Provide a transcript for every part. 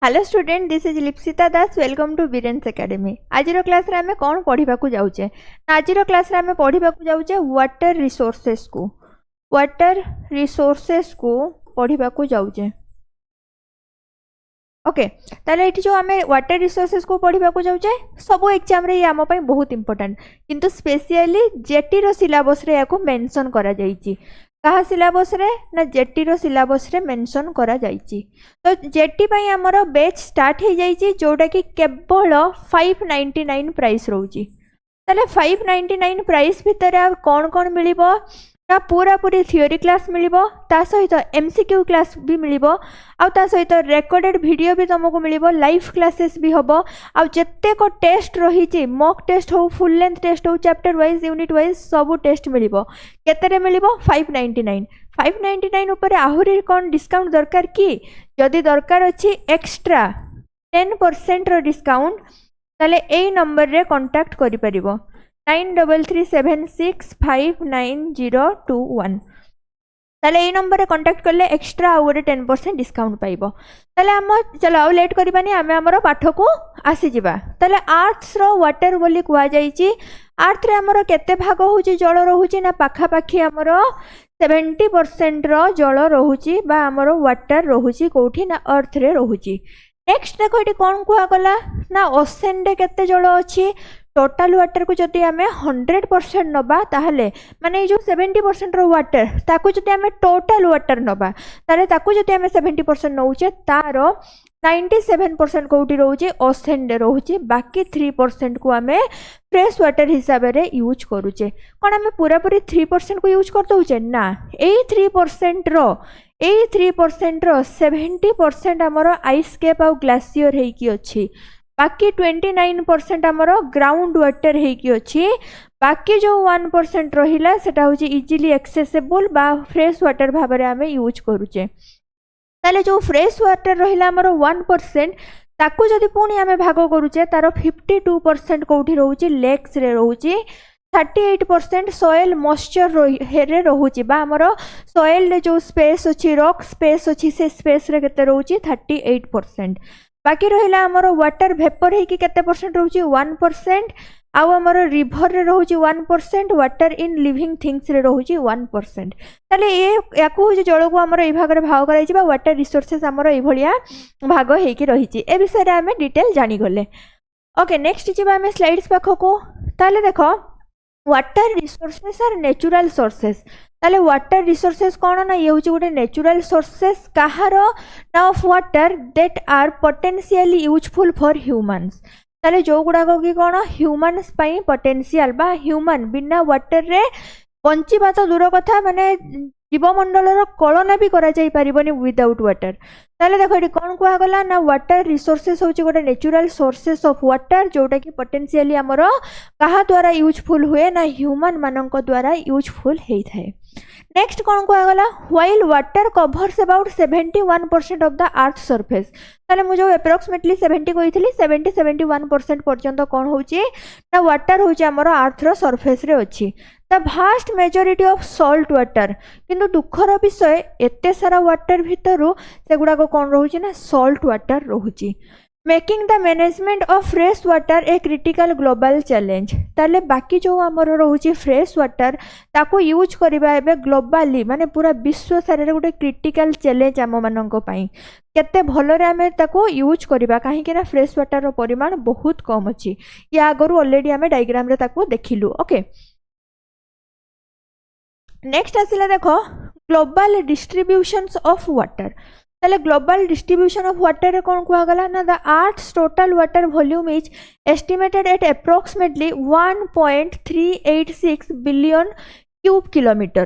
Hello student, this is Lipsita Das. Welcome to Biren's academy. आज class रे आमे कौन पढ़ा जाऊे? आज क्लास रे आमे पढ़ा जाऊे वाटर रिसोर्सेस को पढ़ा जाऊे। ओके, ताले ये जो आमे वाटर रिसोर्सेस को पढ़ा जाऊे सब एग्जाम रे आम बहुत इंपोर्टेंट, किंतु स्पेशली जेटी रो सिलेबस रे याको मेंशन करा जाईची। कहा सिलेबस रे ना जेटी रो सिलेबस रे मेंशन करा जाईची। तो जेटी पई हमरो बैच स्टार्ट हो जाईची, जोटा कि केवल 599 प्राइस रहउची। ताले 599 प्राइस भितर आ कोन कोन मिलिबो ना पूरा पूरी थियोरी क्लास मिलिबो, ता सहित एमसीक्यू क्लास भी मिलिबो, आ ता सहित रेकॉर्डेड वीडियो भी तुमको मिलिबो, लाइव क्लासेस भी हबो, आ जत्ते को टेस्ट रहिची मॉक टेस्ट हो, फुल लेंथ टेस्ट हो, चैप्टर वाइज यूनिट वाइज सब टेस्ट मिलिबो। केतरे मिलिबो? 599। 599 ऊपर आहुरी कोन डिस्काउंट दरकार कि जदि दरकार अछि एक्स्ट्रा 10% रो डिस्काउंट, ताले एई नंबर रे कांटेक्ट करि परिबो 9337659021। ताले ये नंबर रे कांटेक्ट करले एक्स्ट्रा आ गोटे 10% डिस्काउंट पाइबो। ताले हम चलो आउ लेट करबानी, आमे हमरो पाठ को आसी जिबा। ताले आर्ट्स रो वाटर बोली कुआ जाईची। आर्थ रे हमरो केते भाग होची जल रहूची ना पाखा पाखी हमरो 70% रो जल रहूची बा हमरो वाटर रहूची कोठी ना अर्थ रे रहूची। नेक्स्ट देखो ये कौन कुआ गला ना ओशन रे केते जल अछि। टोटाल वाटर को जदि आमे 100% नबा ताहले माने जो 70% रो वाटर ताको जदि आमे टोटाल वाटर नबा ताले ताको जदि आमे 70% नउचे तारो 97% कोठी रहउचे ओशन रे रहउचे, बाकी 3% को आमे फ्रेश वाटर हिसाब रे यूज करूचे। कोन आमे पूरा पूरी 3% को यूज कर दउचे ना, एई 3% रो 70% हमरो आइस कैप आ ग्लेशियर हेई की अछि, बाकी 29% हमरो ग्राउंड वाटर हेई की अछि। बाकी जो 1% रहिला सेटा होची इजीली एक्सेसिबल बा फ्रेश वाटर भाबरे आमे यूज करूचे। ताले जो फ्रेश वाटर रहिला हमरो 1% ताकू जदि पुणी आमे भाग करूचे तारो 52% कोठी रहउची लेक्स रे रहउची, 38% सॉइल मॉइस्चर रे रहउची बा हमरो सॉइल रे जो स्पेस अछि रॉक स्पेस अछि से स्पेस रे केते रहउची 38%। बाकी रहिला हमरो वाटर वेपर हे कि केते परसेंट रहउची 1%, आउ हमरो रिवर रे रहउची 1%, वाटर इन लिविंग थिंग्स रे रहउची 1%। ताले ए याकू हो जल को हमरो ए भाग रे भाग कराई बा वाटर रिसोर्सेस हमरो ए भलिया भाग हे कि रहिची। ए विषय रे हमें डिटेल जानि गले। ओके, नेक्स्ट जिबा हमें स्लाइड्स पाखो को। ताले देखो water resources are natural sources. ताले वाटर रिसोर्सेस कौन ना ये होची गोटे नेचुरल सोर्सेस कहारो ना of water that are potentially useful for humans. ताले जो गुडाको कि कौन ह्यूमंस पई पोटेंशियल बा ह्यूमन बिना वाटर रे बंचिबा तो दूर कथा, माने जीवमंडल कलना भी करा जाई परिबनी विदाउट वाटर। ताले देखो ये कौन कुआ गला ना वाटर रिसोर्सेस होची गोटे नेचुरल सोर्सेस ऑफ वाटर, जोटा कि पोटेंशियली हमरो कहा द्वारा यूजफुल हुए ना ह्यूमन मानक द्वारा यूजफुल हेई थाए। नेक्स्ट कौन कुआ गला while water covers about 71% of the earth surface. ताले मु जो अप्रोक्सीमेटली 70 कहितली 71% पर्यंत कौन होची ना वाटर होची हमरो अर्थ रो सरफेस रे अछि। The vast majority of salt water, किंतु दुखर विषय एते सारा वाटर भितरु सेगुडा को कौन रहउची ना सॉल्ट वाटर रहउची। Making the management of fresh water a critical global challenge. ताले बाकी जो हमरो रहउची फ्रेश वाटर ताको यूज करबा एबे ग्लोबली माने पूरा विश्व सारे गोटे क्रिटिकल चैलेंज आम मानक पई। केते भलो रे हमें ताको यूज करबा, काहे कि ना फ्रेश वाटर रो परिमाण बहुत कम अछि। या आगरु ऑलरेडी हमें डायग्राम रे ताको देखिलु। ओके, नेक्स्ट आसिला देखो ग्लोबल डिस्ट्रीब्यूशंस ऑफ वाटर। ताले ग्लोबल डिस्ट्रीब्यूशन ऑफ वाटर रे कौन कुआ गला ना the earth's total water volume is estimated at approximately 1.386 billion cube kilometre.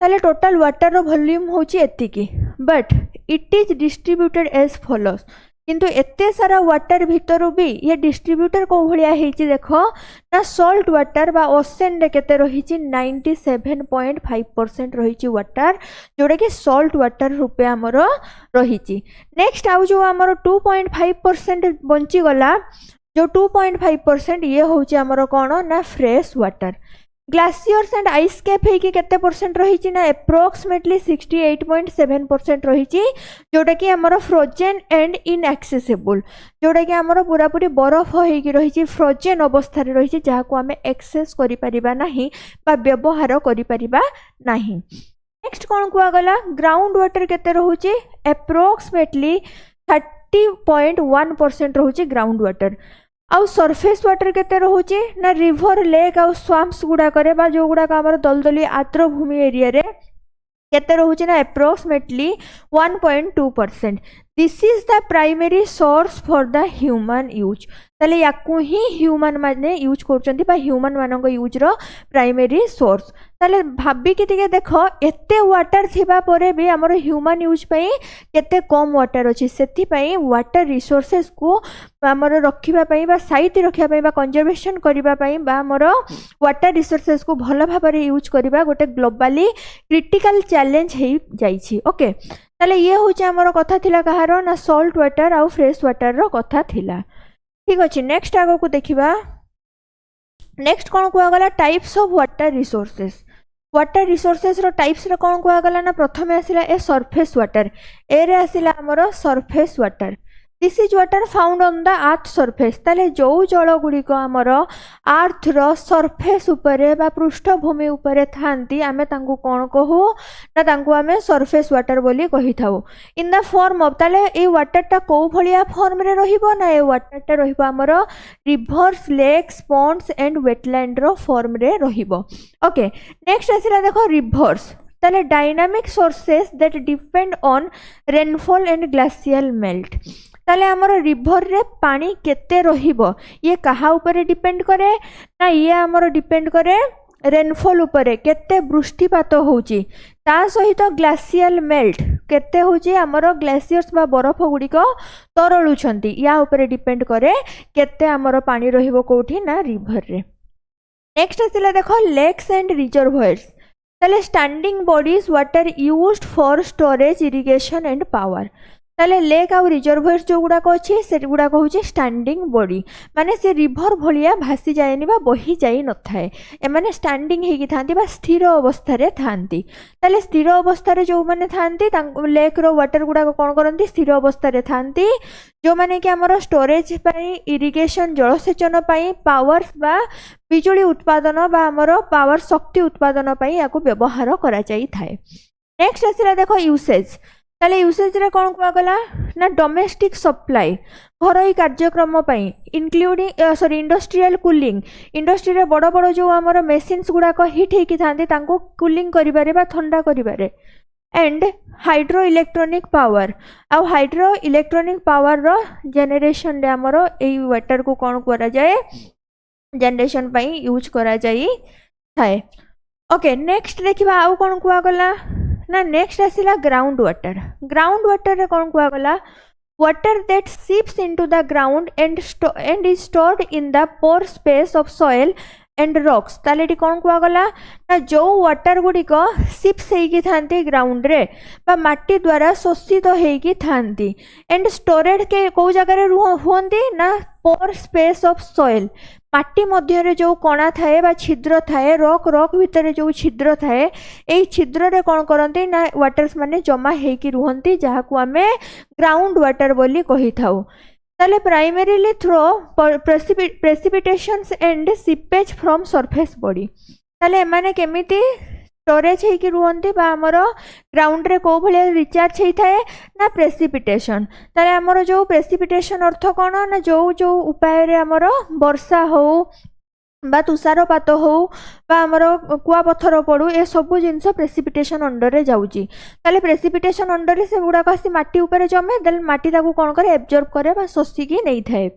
ताले टोटल वाटर रो वॉल्यूम होची एतिकी, but it is distributed as follows. किंतु एते सारा वाटर भितरु भी ये डिस्ट्रीब्यूटर को भलिया हेची देखो ना सॉल्ट वाटर बा ओशन रे केते रहिची 97.5% रहिची वाटर, जोडे कि सॉल्ट वाटर रूपे हमरो रहिची। नेक्स्ट आउ जो हमरो 2.5% बंची गला, जो 2.5% ये होची हमरो कोन ना fresh water. Glaciers and ice cap होगी केते परसेंट रही ना एप्रोक्सीमेटली 68.7% रही जोटा कि आमर फ्रोजेन एंड इनएक्सेसिबल जोटा कि आमर पूरा पूरी बरफ होगी रही फ्रोजेन अवस्था रही जहाँ को आम एक्सेस कर व्यवहार कर नेक्स्ट कौन कहगला ग्राउंड वाटर केते रोचे एप्रोक्सीमेटली 30.1% रोचे ग्राउंड वाटर आउ सरफेस वाटर केते रोचे ना रिवर लेक आउ स्वाम्प्स गुड़ाक जो गुड़ाक आमर दलदली आर्द्रभूमि एरिया रे केते रोचे ना approximately 1.2%। This is the primary source for the human use ताले याकू ही ह्यूमन माने यूज करचंती बा ह्यूमन मानक यूज रो प्राइमरी सोर्स ताले भाबी कि तिके देखो एते वाटर थिबा परे भी हमर ह्यूमन यूज पई केते कम वाटर अछि सेति पई वाटर रिसोर्सेस को हमर रखिबा पई बा साइट रखिबा पई बा कंजर्वेशन करिबा पई बा हमर वाटर रिसोर्सेस को भलो भाबरे यूज करिबा गोटे ग्लोबली क्रिटिकल चैलेंज हे जाई छी ओके ताले ये होचे हमर कथा थिला कहारो ना सॉल्ट वाटर आ फ्रेश वाटर रो कथा थिला ठीक अछि नेक्स्ट आगो को देखिबा नेक्स्ट कोन कहगला टाइप्स ऑफ वाटर रिसोर्सेस रो टाइप्स रो कोन कहगला ना प्रथमे आसिला ए सरफेस वाटर ए रे आसिला हमर surface water this is water found on the earth surface ताले जो जल गुड़ी को आमर अर्थ रो सरफेस उपरे बा पृष्ठभूमि उपरे थांती आमे तांको कोन कहू ना तांको आमे सरफेस वाटर बोली कहि थाउ इन द फॉर्म ऑफ ताले ए वाटर टा को भलिया फॉर्म रे रहिबो ना ए वाटर टा रहिबो आमर rivers lakes ponds and wetland रो फॉर्म रे रहिबो ओके नेक्स्ट आसिला देखो रिवर्स ताले dynamic sources that depend on rainfall and glacial melt ताले आमर रिवर रे पानी केते रहिबो ये कहा ऊपर डिपेंड करे ना ये आमर डिपेंड करे रेनफॉल ऊपर केते वृष्टिपात होउची ता सहित ग्लेशियल मेल्ट केते होउची आमर ग्लेशियर्स बा बरफ गुडी को तरळुछंती या ऊपर डिपेंड करे केते आमर पानी रहिबो कोठी ना रिवर रे नेक्स्ट आसिला देखो लेक्स एंड रिजर्वोयर्स ताले standing bodies water used for storage irrigation and power ताले लेक आउ रिजर्वोयर जो गुड़ाक अच्छे से गुड़ाक हूँ स्टैंडिंग बॉडी माने से रिवर भलिया भासी जाएनि बा बही जाई न थाए एमाने स्टैंडिंग हेकी थांती बा स्थिर अवस्था रे थांती ताले स्थिर अवस्था रे जो माने थांती लेक रो वाटर गुड़ाक कोन करंती स्थिर अवस्था रे थांती जो माने कि हमर स्टोरेज पई इरिगेशन जलसेचन पई पावर्स बा बिजुली उत्पादन बा हमर पावर शक्ति उत्पादन पई याको व्यवहार करा जाई थाए नेक्स्ट आसिला देखो यूसेज ताले यूसेज रे कोन कहगला ना डोमेस्टिक सप्लाई घरोई कार्यक्रम पई including sorry industrial cooling industry रे बड़ बड़ जो हमर मशीन्स गुडा को हीट हेकी थांती तांको कूलिंग करिबारे बा ठंडा करिबारे एंड हाइड्रो इलेक्ट्रॉनिक पावर आ हाइड्रो इलेक्ट्रॉनिक पावर रो जनरेशन रे हमर एई वाटर को कोन करा जाए जनरेशन पई यूज करा जाई थाए ओके नेक्स्ट देखिबा आउ कोन कहगला ना नेक्स्ट आसिला ग्राउंड वाटर रे कोन कहगला water that seeps into the ground and is stored in the pore space of soil and rocks ताले टी कोन कहगला ना जो वाटर गुडी को सीप्स हेकी थांती ग्राउंड रे बा माटी द्वारा शोषित हेकी थांती एंड स्टोरेड के को जगह रे हुंती ना पोर स्पेस ऑफ सॉइल माटी मध्य रे जो कणा थाए बा छिद्र थाए रॉक भितर जो छिद्र थाए एई छिद्र रे कोन करंती ना वाटर्स माने जमा हेकी रुहंती जहा को आमे ग्राउंड वाटर बोली कहि थाउ ताले primarily through precipitations and seepage from surface body ताले माने केमिति स्टोरेज हेकी रुहंती बा हमर ग्राउंड रे को भले रिचार्ज हेई थाए ना प्रेसिपिटेशन ताले हमर जो प्रेसिपिटेशन अर्थ कोन ना जो उपाय रे हमर वर्षा हो बा तुषारपात हो बा हमर कुआ पत्थर पड़ू ए सब जिनस प्रेसिपिटेशन अंडर रे जाउची ताले प्रेसिपिटेशन अंडर रे से गुडा को आसी माटी ऊपर जमे देन माटी ताको कोन करे एब्जॉर्ब करे बा शोषी की नहीं थाए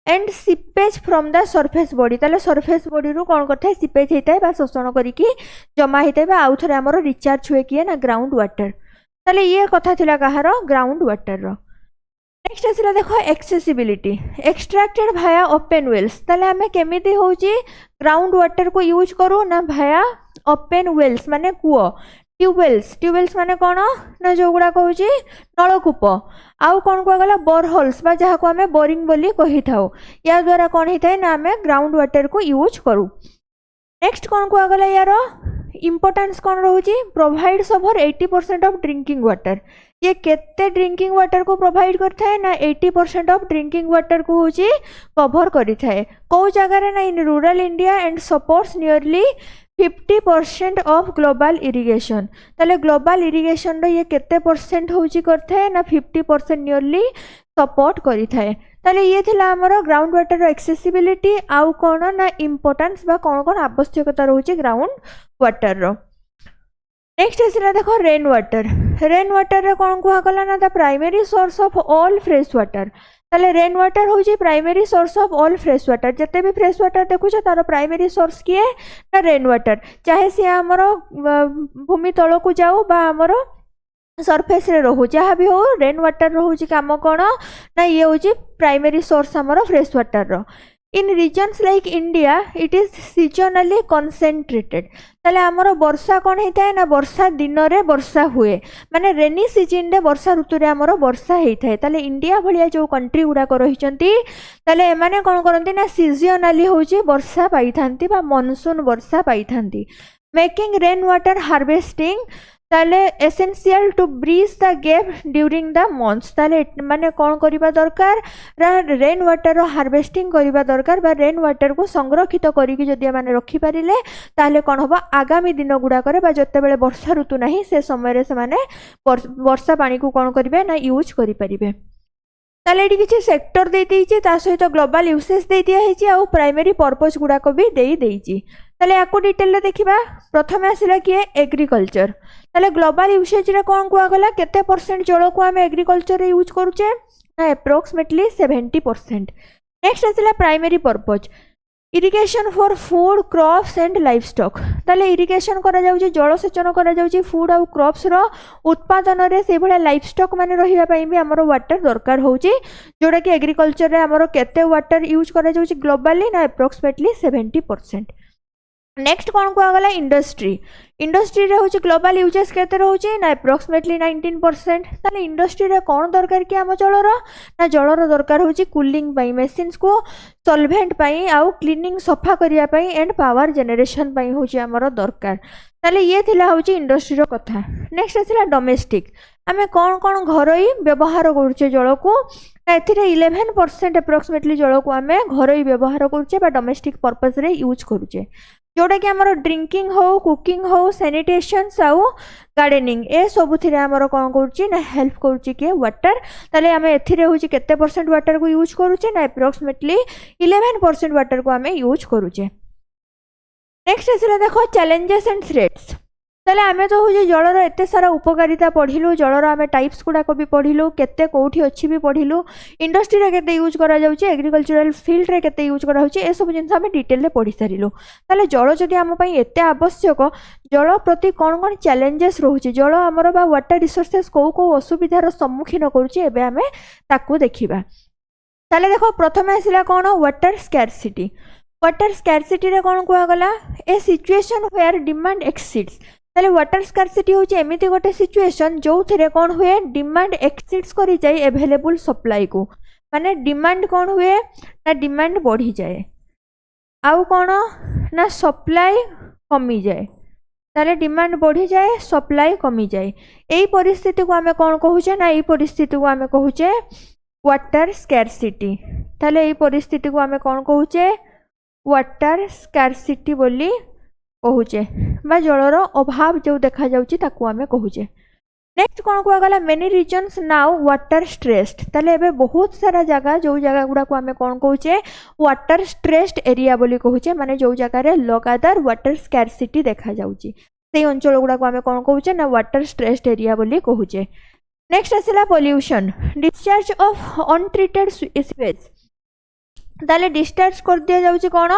and seepage from the surface body ताले सरफेस बॉडी रु कोन करथे सीपेज हेताय बा शोषण करिकी जमा हेताय बा आउ थरे हमर रिचार्ज हुए किए ना ग्राउंड वाटर ताले ये कथा थिला कहार ग्राउंड वाटर रो नेक्स्ट आसिला देखो एक्सेसिबिलिटी एक्सट्रैक्टेड भाया ओपन वेल्स ताले हमें केमिति होची ग्राउंड वाटर को यूज करू ना भाया ओपन वेल्स माने कुओ ट्यूबवेल्स माने कौन ना जो गुड़ा कहूँ नलकूप आउ कौन कहगला बोरहोल्स बा जहाँ को आम बोरिंग बोली कही था या द्वारा कौन होता है ना आम ग्राउंड वाटर को यूज करूँ नेक्स्ट कौन कहगला यार इम्पोर्टान्स कौन रोचे provides over 80% of drinking water ये केते ड्रिंकिंग वाटर को प्रोवाइड करता है ना 80% ऑफ ड्रिंकिंग वाटर को होची कवर करी थाए कौ जगह ना in rural India and supports nearly 50% of global irrigation ताले ग्लोबल इरिगेशन रो ये केते परसेंट होची करता है ना 50% नियरली सपोर्ट करी थाए ताले ये थिला हमरो ग्राउंड वाटर रो एक्सेसिबिलिटी आउ कोन ना इंपोर्टेंस बा कोन कोन आवश्यकता रहउची ग्राउंड वाटर रो नेक्स्ट आसिला देखो रेन वाटर रे कोन कुहा कला ना the primary source of all fresh water ताले रेन वाटर होची primary source of all fresh water जते भी फ्रेश वाटर देखु छ तार प्राइमरी सोर्स किए ना रेन वाटर चाहे से हमरो भूमि तळ को जाऊ बा हमरो सरफेस रे रहू जहाँ भी हो रेन वाटर रोचे कम कौन ना ये हूँ प्राइमरी सोर्स आमर फ्रेश वाटर रो in regions like India it is seasonally concentrated ताले आमर वर्षा कौन होता है ना वर्षा दिन रे वर्षा हुए माने रेनी सीजन रे वर्षा ऋतु रे आमर वर्षा होता है ताले इंडिया भलिया जो कंट्री गुड़ाक रही ताले एमाने कौन करती ना सीजनली हूँ वर्षा पाई थांती बा मनसून वर्षा पाई थांती मेकिंग रेन वाटर हार्वेस्टिंग ताले essential to bridge the gap during the months ताले माने कौन करिबा दरकार रेन वाटर हार्वेस्टिंग करिबा दरकार बा रेन वाटर को संरक्षित करिकि जदि माने रखि पारिले ताले कोन होबा आगामी दिन गुडा करे बा जते बेले वर्षा ऋतु नाही से समय रे से माने वर्षा पानी को कौन करिवे ना यूज करि परिबे ताले एटी किछि सेक्टर दे देइछि ता सहित ग्लोबल यूसेज दे दिया हेछि आ प्राइमरी पर्पस गुडा को भी दे देइछि ताले याको डिटेल रे देखिबा प्रथम आसिला किए एग्रीकल्चर ताले ग्लोबल यूसेज रे कोन कुआ गला केते परसेंट जल को हम एग्रीकल्चर रे यूज करूचे ना अप्रोक्सीमेटली 70%। नेक्स्ट आसिला primary purpose irrigation for food crops and life stock ताले इरिगेशन करा जाउची जलसेचन करा जाउची फूड आउ क्रॉप्स रो उत्पादन रे से भले लाइफ स्टॉक माने रहिबा पई भी हमरो वाटर दरकार होउची जोडा कि एग्रीकल्चर रे हमरो केते वाटर यूज करा जाउची ग्लोबली ना अप्रोक्सीमेटली 70%। नेक्स्ट कौन कहगला इंडस्ट्री रे होची ग्लोबल यूजेस केते रहउची ना अप्रोक्सीमेटली 19%। ताले इंडस्ट्री रे कौन दरकार कि आम जलर ना जलर दरकार होची कूलिंग पई मशीन्स को सॉल्वेंट पई आउ क्लीनिंग सफा करिया पई एंड पावर जनरेशन पई होची हमरो दरकार ताले ये थिला होची इंडस्ट्री रो कथा। नेक्स्ट आसिला डोमेस्टिक आमे कौन कौन घरोई व्यवहार करूचे जल को एथिरे 11% अप्रोक्सीमेटली जल को आमे घरोई व्यवहार करूचे बा डोमेस्टिक पर्पस रे यूज करूचे जोटा कि आमर ड्रिंकिंग हो कुकिंग हो सैनिटेशन आउ गार्डनिंग ए सब थी आमर कौन करुच्ची ना हेल्प करुच्ची किए वाटर ताले आमे एथिरे होची केते परसेंट वाटर को यूज करूचे ना अप्रोक्सीमेटली 11% वाटर को आमे यूज करूचे। नेक्स्ट आसिला देखो चैलेंजेस एंड थ्रेट्स ताले आमे तो हूँ जलर एत सारा उपकारिता पढ़िलु जलर आमे टाइप्स गुड़ाक भी पढ़िलु केते कोठी अच्छी भी पढ़िलु इंडस्ट्री रे केते यूज करा जाउची एग्रीकल्चरल फील्ड रे केते यूज करा होची ए सब जिंस आमे डिटेल रे पढ़ी सारिलु ताले जल जदि आम पई एते आवश्यक जल प्रति कौन कौन चैलेंजेस रोचे जल आमर बा वाटर रिसोर्सेस को असुविधार सम्मुखीन करूची एबे आमे ताकू देखिबा ताले देखो प्रथम आसिला कौन वाटर स्कैरसिटी रे कौन कुआ गला ए सिचुएशन वेयर डिमांड एक्सीड्स ताले वाटर स्कार्सिटी होची एमिति गोटे सिचुएशन जो थिरे कौन हुए डिमांड एक्सीड्स करी जाए अवेलेबल सप्लाई को माने डिमांड कौन हुए ना डिमांड बढ़ी जाए आउ कौन ना सप्लाई कमी जाए ताले डिमांड बढ़ी जाए सप्लाई कमी जाए एई परिस्थिति को आमे कौन कहूचे ना एई परिस्थिति को आमे कहूचे वाटर स्कार्सिटी ताले एई परिस्थिति को आमे कौन कहूचे वाटर स्कार्सिटी बोली कहूचे बा जलर अभाव जो देखा जाउची ताकू आमे कहूचे। नेक्स्ट कौन कुआ गला many reasons now water stressed ताले एबे बहुत सारा जगह जो जगह गुडा को आमे कौन कहूचे वाटर स्ट्रेस्ड एरिया बोली कहूचे माने जो जगह रे लगातार वाटर स्कार्सिटी देखा जाउची सेई अंचल गुडा को आमे कौन कहूचे ना वाटर स्ट्रेस्ड एरिया बोली कहूचे। नेक्स्ट आसिला pollution discharge of untreated sewage ताले डिस्चार्ज कर दिया जाउची कौन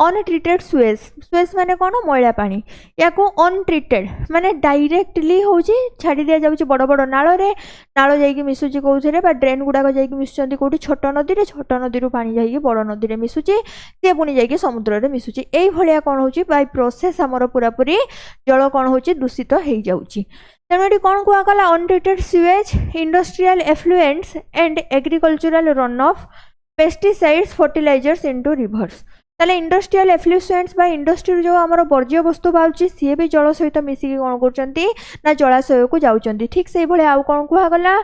अनट्रीटेड सुएज माने कौन मैला पानी या को अनट्रीटेड माने डायरेक्टली होची छाड़ी दिया जाउची बड़ बड़ नाल रे नाल जाईकी मिसुची कोउथरे बा ड्रेन गुडा को जाईकी मिसुचंती कोठी छोट नदी रु पानी जाईकी बड़ नदी रे मिसुची से पुनी जाईकी समुद्र रे मिसुची एई भलिया कौन होची बाय प्रोसेस हमर पूरा पूरी जल कौन होची दूषित हेई जाउची तेणु ये कौन कुआ गला untreated sewage industrial effluents and agricultural run off pesticides fertilizers into rivers ताले इंडस्ट्रियल एफ्लुएंट्स बा इंडस्ट्री जो आमर वर्ज्य वस्तु बाहर सी भी जल सहित मिसिकी कौन कर जलाशय को जाऊँच ठीक से भाई आउ कौन कहगला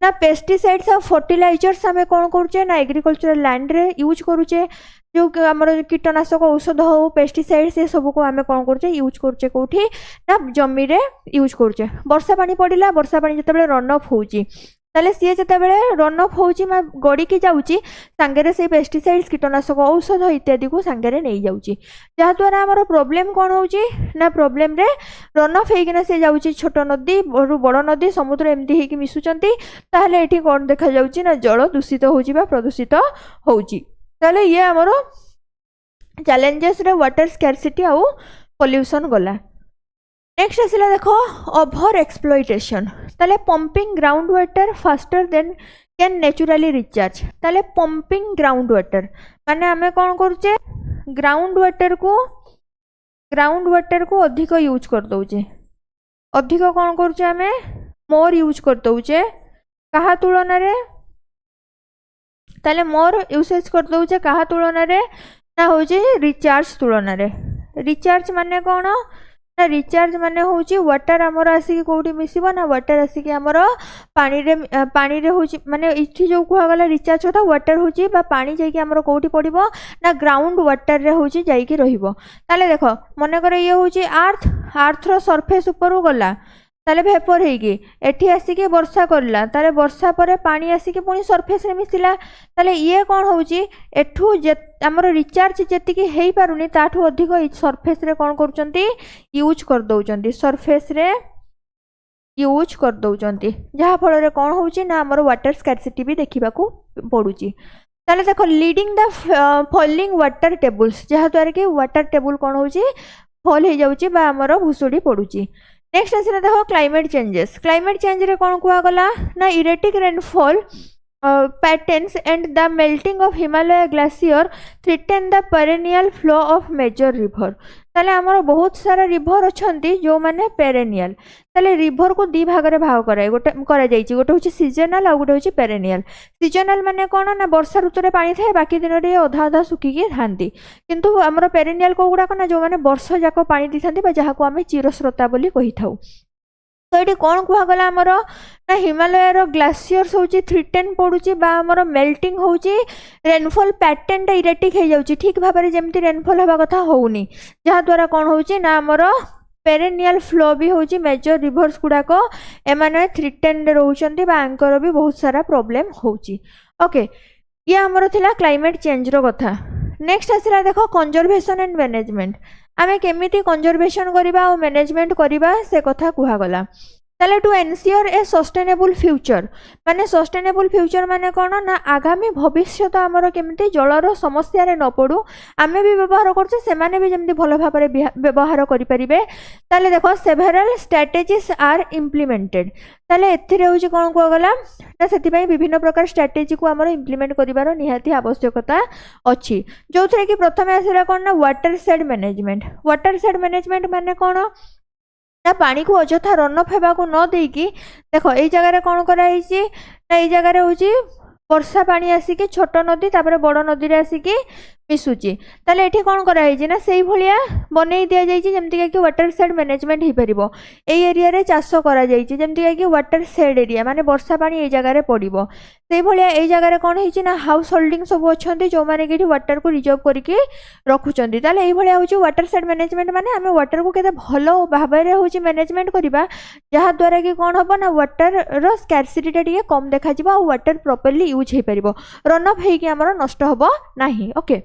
ना पेस्टिसाइड्स और फर्टिलाइजर्स आम कौन करुचे ना एग्रीकल्चरल लैंड रे यूज करुचे जो आमर कीटनाशक औषध हो पेस्टिसाइड्स ये सब को आम कौन करुचे यूज करुचे कौटी ना जमी रे यूज करुचे वर्षा पानी पड़ा वर्षा पानी जिते रन अफ होची ताले सी जिते रन अफ होची गड़ी की जाऊँगी सांगे से पेस्टिसाइड्स कीटनाशक औषध इत्यादि को सांगे नहीं जाऊँगी जहाद्वारा आमर प्रोब्लेम कौन हो प्रोब्लेम रे रन अफ होना सी जाऊँगी छोट नदी बड़ नदी समुद्र एमती होगी मिशुचंती ताहले एठी कौन देखा जाऊँगी ना जल दूषित होउची बा प्रदूषित होउची ताहले ये आमर चैलेंजेस रे वाटर स्कैरसिटी आउ पोल्यूशन गला। नेक्स्ट आसला देखो ओवर एक्सप्लॉइटेशन ताले pumping ground water faster than can naturally recharge ताले पंपिंग ग्राउंड वाटर माने आमे कौन करुचे ग्राउंड वाटर को अधिक यूज कर दउचे अधिक कौन करुचे आमे मोर यूज कर दउचे कहा तुलन रे ताले मोर यूसेज कर दउचे कहा तुलन रे ना होचे रिचार्ज तुलन रे रिचार्ज माने कौन ना रिचार्ज माने होची वाटर आमर आसिक कोठी मिसिबो ना वाटर आसिक आमर पानी रे होची माने इथि जो कहगला रिचार्ज होता वाटर होची बा पानी जाई कि आमर कोठी पड़िबो ना ग्राउंड वाटर रे होची जाई कि रहिबो ताले देखो मने करे ये होची अर्थ रो सरफेस ऊपर गला ताले भेपर हेगी एठी आसिके वर्षा करला ताले वर्षा परे पानी आसिके पुनी सरफेस रे मिसिला ताले ये कोन होची एठू हमर रिचार्ज जेतिकी हेई पारुनी ताठू अधिक सरफेस रे कोन करूचंती यूज कर दउचंती सरफेस रे यूज कर दउचंती जहा फल रे कोन होची ना हमर वाटर स्कैरसिटी भी देखिबा को पडुची ताले देखो leading the falling water tables जहा द्वारा कि वाटर टेबल कोन होची फॉल हे जाउची बा हमर भुसुडी पडुची। नेक्स्ट आसला देखो क्लाइमेट चेंज रे कौन कहगला ना erratic rainfall patterns and the melting of Himalaya glacier threaten the perennial flow of major river ताले आमर बहुत सारा रिवर अच्छी जो माने पेरेनियल ताले रिवर को दी भाग रे भाग कराए गोटे होची सीजनल आ गोटे होची पेरेनियल सीजनल माने कौन ना वर्षा ऋतु रे पानी थाए बाकी दिन रे अधा अधा सुखिकी थांती किंतु आमर पेरेनियल को गुडा ना जो माने वर्ष जाक पानी दी थांती बा जहा को आमे चिरस्रोता बोली कहि थाउ तो ये कौन कहगला आमर ना हिमालय ग्लेशियर्स होची थ्रिटेन पड़ुची बा आमर मेल्टिंग होची रेनफॉल पैटर्न टा इरेटिक हो जाउची ठीक भाव में जमती रेनफॉल हवा कथा होउनी जहा द्वारा कौन होची ना आमर पेरेनियल फ्लो भी होची मेजर रिवर्स गुड़ाक एमाने थ्रिटेन रोचंती बा आंकर भी बहुत सारा प्रॉब्लम होची। ओके ये आमर थिला क्लाइमेट चेंज रो कथा। नेक्स्ट आसला देखो कंजर्वेशन एंड मैनेजमेंट आमे केमिति कंजर्वेशन करिबा और मैनेजमेंट करिबा से कथा कुहागला ताले to ensure a sustainable future माने सस्टेनेबल फ्यूचर माने कोन ना आगामी भविष्य तो आमर केमिति जलर समस्या रे न पड़ू आमे भी व्यवहार करछे से माने भी जेमति भलो भाबरे व्यवहार करि परिबे ताले देखो सेveral स्ट्रेटजीज आर इम्प्लीमेंटेड ताले एथिरे होची कोन कहगला ना सेति पई विभिन्न प्रकार स्ट्रेटजी को आमर इम्प्लीमेंट करिवार निहाती आवश्यकता अछि जोथरे कि प्रथमे आसीला कोन ना वाटर शेड मैनेजमेंट माने कोन ना पानी को अजथा रन अफ हेबाकू न देकी देखो एई जगह रे कोन कराई छी ना एई जगह रे होची वर्षा पानी आसिकी छोट नदी तापर बड़ नदी रे आसिकी मिसुची ताले एठी कोन कराई छी ना सेई भलिया बनेई दिया जाई छी जेमति कि वाटर शेड मैनेजमेंट ही परिबो एई एरिया रे चासो करा जाई छी जेमति कि वाटर शेड एरिया माने वर्षा पानी एई जगह रे पड़िबो सेई भलिया एई जगह रे कोन हिची ना हाउस होल्डिंग सब अछंती जो माने कि वाटर को रिजर्व करके रखुचंती ताले एई भलिया होची वाटर शेड मैनेजमेंट माने हमें वाटर को केते भलो भाबे रे होची मैनेजमेंट करिबा जहा द्वारा कि कोन हबो ना वाटर रो स्कैरसिटी टा टिके कम देखा जिबो आ वाटर प्रॉपर्ली यूज हे परिबो रन अफ हेकी हमर नष्ट हबो नाही। ओके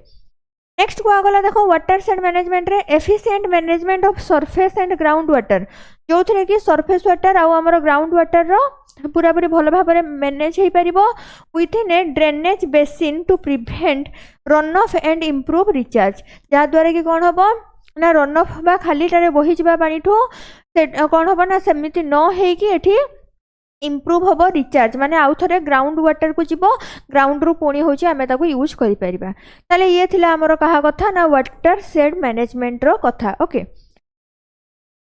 नेक्स्ट को आगला देखो वाटर शेड मैनेजमेंट रे efficient management of surface and ground water जो थे कि सरफेस वाटर आउ हमर ग्राउंड वाटर रो पूरा पूरी भल भाव में मैनेज हो पार within a drainage basin to prevent run off and improve recharge जहाद्वारा कि कौन हम ना रन ऑफ बा खाली टारे बही जा पानी ठू कौन हम ना सेमती न होगी इम्प्रूव हम रिचार्ज माने आउ थे ग्राउंड वाटर को जीव ग्राउंड रु पुणी हूँ आम यूज कर ये थिला आमर कहा कथा ना वाटर शेड मैनेजमेंट रो कथा। ओके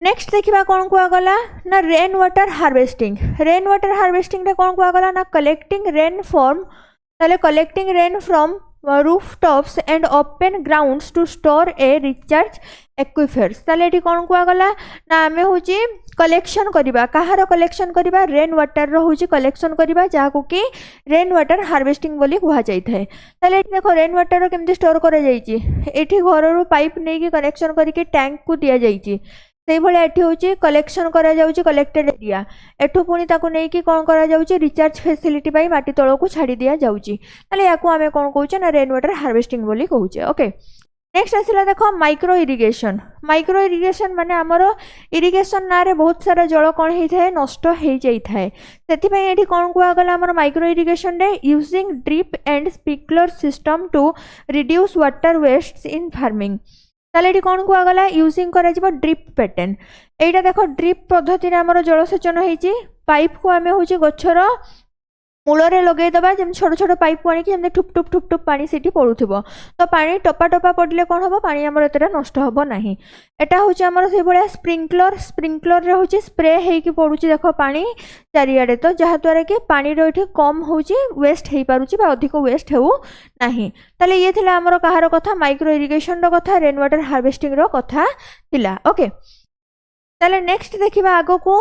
नेक्स्ट देखा कौन कहगला ना रेन वाटर हार्वेस्टिंग रे कौन कहगला ना collecting rain from rooftops and open grounds to store a recharge aquifers ताले एठी कोन कुआ गला ना आमे होची कलेक्शन करिबा कहार कलेक्शन करिबा रेन वाटर रो होची कलेक्शन करिबा जाको कि रेन वाटर हार्वेस्टिंग बोली कुआ जाई थाए ताले एठी देखो रेन वाटर रो केमति स्टोर करे जाईची एठी घर रो पाइप नै कि कनेक्शन करिके टैंक को दिया जाईची से भाई एटी हूँ कलेक्शन करा जाउची कलेक्टेड एरिया एठू पुणी ताकू नहीं कि कौन करा जाउची रिचार्ज फैसिलिटी पाई माटी तळ को छाड़ी दिया जाउची ताले याकू आमे कोन कहूचे ना रेन वाटर हार्वेस्टिंग बोली कहूचे ओके नेक्स्ट आसिला देखो माइक्रो इरिगेशन माने हमर इरिगेशन ना रे बहुत सारा जल कोन हेइ थाए नष्ट हेइ जाई थाए सेति पई एठी कोन कुआ गला हमर माइक्रो इरिगेशन रे using drip and sprinkler system to reduce water waste in farming ताले एठी कोन कुआ गला यूजिंग करा जिवो ड्रिप पैटर्न एटा देखो ड्रिप पद्धति रे हमर जलसेचन हेइची पाइप को आमे होची गछर मूलरे लगे दबा जेम छोट छोट पाइप आनी कि ठुप ठुप ठुप ठुप पानी सेठी पड़ुथिबो तो पानी टपा टपा पड़ले कोन हबो पानी हमर एतरा नष्ट हबो नाही एटा होची हमर से बळा स्प्रिंकलर रे होची स्प्रे हेइ कि पडुची देखो पानी चारियाडे तो जहा द्वारा कि पानी रो एठी कम होची वेस्ट हेइ पारुची बा अधिक वेस्ट हेउ नाही ताले ये थिला हमर कहार कथा माइक्रो इरिगेशन रो कथा रेन वाटर हार्वेस्टिंग रो कथा थिला ओके ताले नेक्स्ट देखिबा आगो को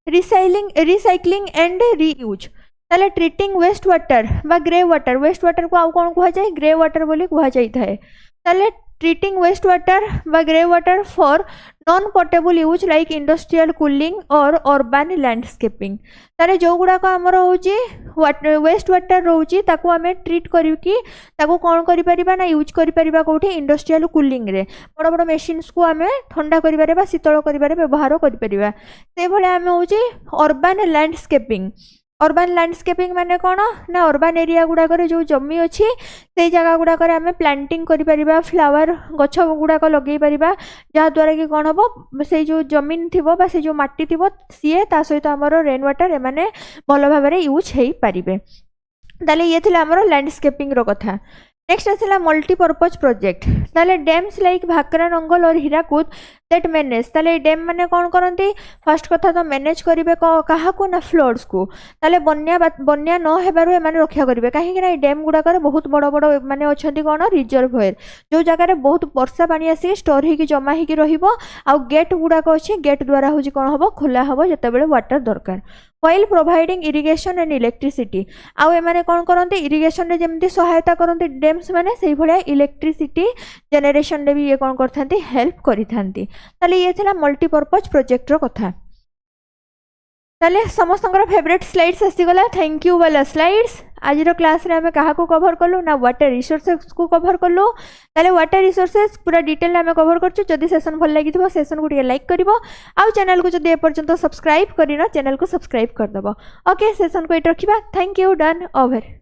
रिसाइक्लिंग एंड रीयूज ताले ट्रीटिंग वेस्ट वाटर बा ग्रे वाटर को आउ कोन कुहा जाय ग्रे वाटर बोली कुहा जाय थाए ताले ट्रीटिंग वेस्ट वाटर बा grey water for non portable use like industrial cooling और अर्बन लैंडस्केपिंग ताले जो गुडा को हमर होची वेस्ट वाटर रोची ताको हमें ट्रीट करिउ कि ताको कोन करि परिबा ना यूज करि परिबा कोठी इंडस्ट्रियल कूलिंग रे बड़ बड़ मशीन्स को हमें ठंडा करिबारे बा शीतल करिबारे व्यवहार करि परिबा से भले हमें होची अर्बन लैंडस्केपिंग माने कौन ना अर्बन एरिया गुड़ाक जो जमी अच्छी से जगह गुड़ाक आम प्लांटिंग करिपरिबा फ्लावर गछ गुड़ाक लगे पारिबा जहाँद्वारा कि कौन हम से जो जमीन थी से जो माटी थी सी ता सहित आमर रेन वाटर एमाने भल भाव यूज हो पारे ताले ये थिला आमर लैंडस्केपिंग रो कथा नेक्स्ट आसला मल्टीपर्पज प्रोजेक्ट ताले डैम्स लाइक भाकरा नंगल और हीराकुद दैट मैनेज ताले डैम माने कौन करती फर्स्ट कथा तो मैनेज करेंगे क्या ना फ्लड्स को ताले बन्या न हेबारु एमाने रक्षा करेंगे कहीं ना डैम गुड़ाक बहुत बड़ बड़ माने अच्छी कौन रिजर्वयर जो जगह बहुत वर्षा पानी आसिक स्टोर होगी जमा होगी रहिबो आ गेट गुड़ाक अच्छे गेट द्वारा हूँ कौन हम खोला हम जिते वाटर दरकार while providing irrigation and electricity आउ एमाने कौन करते इरिगेशन रे जेमती सहायता करते डैम्स माने सेही भलिया इलेक्ट्रिसिटी जनरेशन रे भी ये कौन करथांती हेल्प करिथांती ताले ये थिला मल्टीपर्पज प्रोजेक्ट रो कथा ताले समस्तଙ୍କର फेवरेट स्लाइड्स आसीगला थैंक यू वाला स्लाइड्स आज क्लास रे हमें कहा को कवर कलु ना वाटर रिसोर्सेस को कवर कलु ताले वाटर रिसोर्सेस पूरा डिटेल हमें कवर करछु जदी सेशन भल लागि थबो सेशन को टिके लाइक करिवो आ चैनल को जदी ए पर्यंत सब्सक्राइब करिना चैनल को सब्सक्राइब कर दबो ओके सेशन को एट रखिबा थैंक यू डन ओवर।